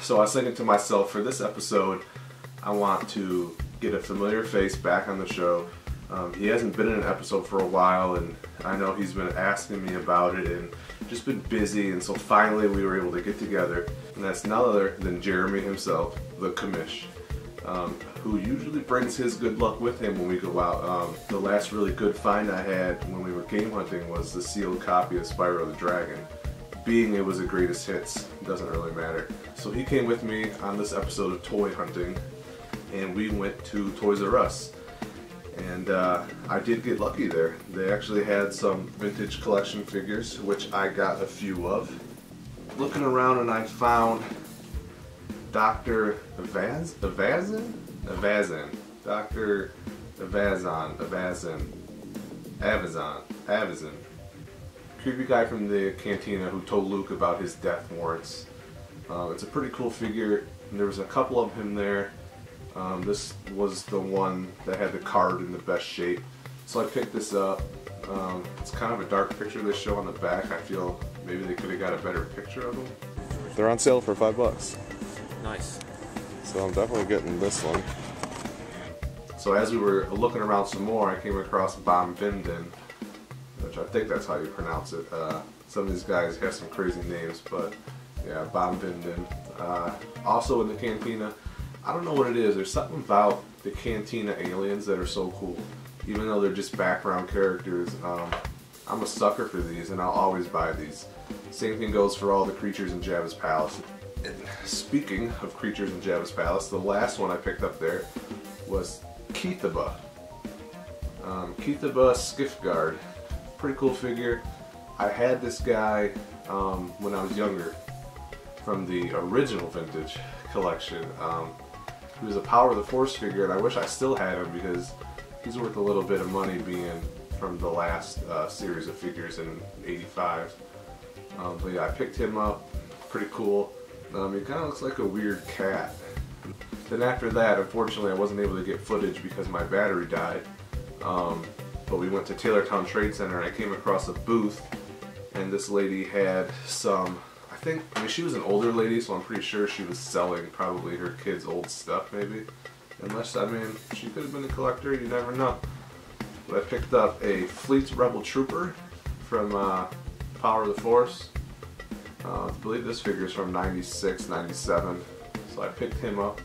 So I was thinking to myself, for this episode, I want to get a familiar face back on the show. He hasn't been in an episode for a while, and I know he's been asking me about it and just been busy, and so finally we were able to get together, and that's none other than Jeremy himself, the Commish, who usually brings his good luck with him when we go out. The last really good find I had when we were game hunting was the sealed copy of Spyro the Dragon. Being it was a greatest hits, doesn't really matter. So he came with me on this episode of toy hunting, and we went to Toys R Us. And I did get lucky there. They actually had some vintage collection figures, which I got a few of. Looking around, and I found Dr. Avazan? Dr. Avazan. Creepy guy from the cantina who told Luke about his death warrants. It's a pretty cool figure, and there was a couple of him there. This was the one that had the card in the best shape. So I picked this up. It's kind of a dark picture they show on the back. I feel maybe they could have got a better picture of them. They're on sale for $5. Nice. So I'm definitely getting this one. So as we were looking around some more, I came across Bomb Vinden, which I think that's how you pronounce it. Some of these guys have some crazy names, but yeah, Bomb Vinden. Also in the cantina, I don't know what it is, there's something about the cantina aliens that are so cool. Even though they're just background characters, I'm a sucker for these, and I'll always buy these. Same thing goes for all the creatures in Jabba's Palace. And speaking of creatures in Jabba's Palace, the last one I picked up there was Keithaba. Keithaba Skiffguard. Pretty cool figure. I had this guy when I was younger from the original vintage collection. He was a Power of the Force figure, and I wish I still had him because he's worth a little bit of money being from the last series of figures in '85. But yeah, I picked him up. Pretty cool. He kind of looks like a weird cat. Then after that, unfortunately, I wasn't able to get footage because my battery died. But we went to Taylortown Trade Center, and I came across a booth, and this lady had some, I mean, she was an older lady, so I'm pretty sure she was selling probably her kids' old stuff, maybe. Unless, I mean, she could have been a collector, you never know. But I picked up a Fleet's Rebel Trooper from Power of the Force. I believe this figure is from '96, '97, so I picked him up.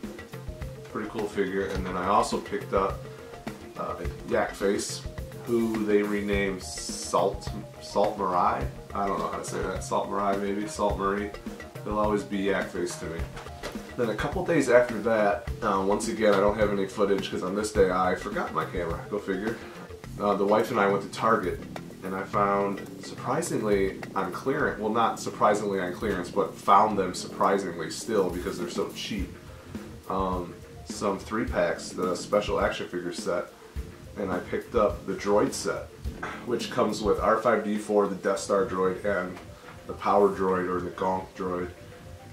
Pretty cool figure. And then I also picked up Yak Face, who they renamed Salt Marie. I don't know how to say that. Salt Marie, maybe. Salt Marie. He'll always be Yak Face to me. Then a couple days after that, once again, I don't have any footage because on this day I forgot my camera. Go figure. The wife and I went to Target, and I found, surprisingly on clearance, well, not surprisingly on clearance, but found them surprisingly still because they're so cheap. Some 3-packs, the special action figure set, and I picked up the droid set, which comes with R5-D4, the Death Star droid, and the Power droid or the Gonk droid.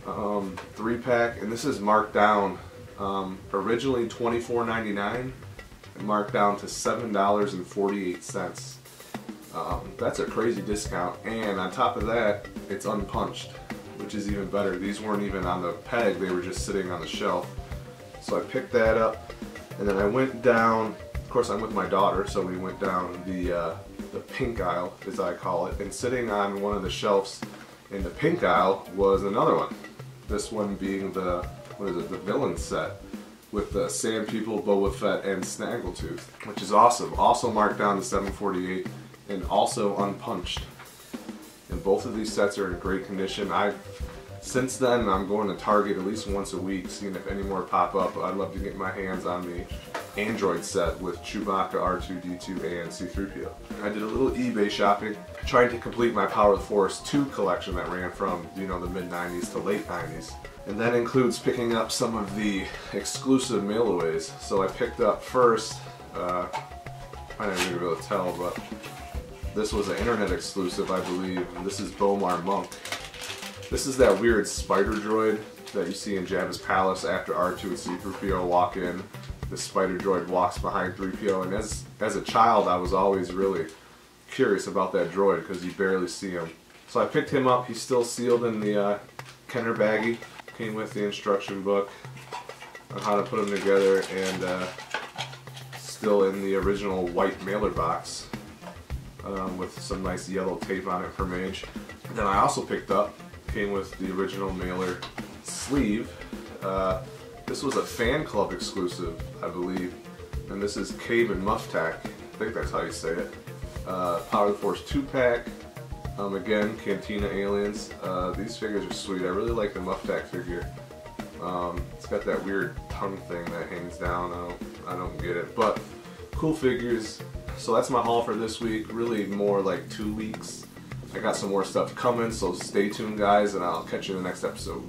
3-pack, and this is marked down, originally $24.99, and marked down to $7.48. That's a crazy discount, and on top of that, it's unpunched, which is even better. These weren't even on the peg, they were just sitting on the shelf. So I picked that up, and then I went down, of course I'm with my daughter, so we went down the pink aisle, as I call it, and sitting on one of the shelves in the pink aisle was another one. This one being the, what is it, the villain set with the Sand People, Boba Fett, and Snaggletooth, which is awesome. Also marked down to $7.48 and also unpunched. And both of these sets are in great condition. Since then, I'm going to Target at least once a week, seeing if any more pop up. I'd love to get my hands on the Android set with Chewbacca, R2-D2, and C-3PO. I did a little eBay shopping, trying to complete my Power of the Force 2 collection that ran from, you know, the mid-90s to late 90s. And that includes picking up some of the exclusive mail-aways. So I picked up first, I don't even be able to tell, but this was an internet exclusive, I believe. And this is Bomar Monk. This is that weird spider droid that you see in Jabba's Palace after R2 and C-3PO walk in. The spider droid walks behind 3PO, and as a child I was always really curious about that droid because you barely see him. So I picked him up. He's still sealed in the Kenner baggie. Came with the instruction book on how to put them together, and still in the original white mailer box with some nice yellow tape on it from Age. Then I also picked up, came with the original mailer sleeve. This was a fan club exclusive, I believe, and this is Cave and Muff Tack. I think that's how you say it. Power of the Force 2-pack. Again, Cantina Aliens. These figures are sweet. I really like the Muff Tack figure. It's got that weird tongue thing that hangs down. I don't get it, but cool figures. So that's my haul for this week. Really more like 2 weeks. I got some more stuff coming, so stay tuned, guys, and I'll catch you in the next episode.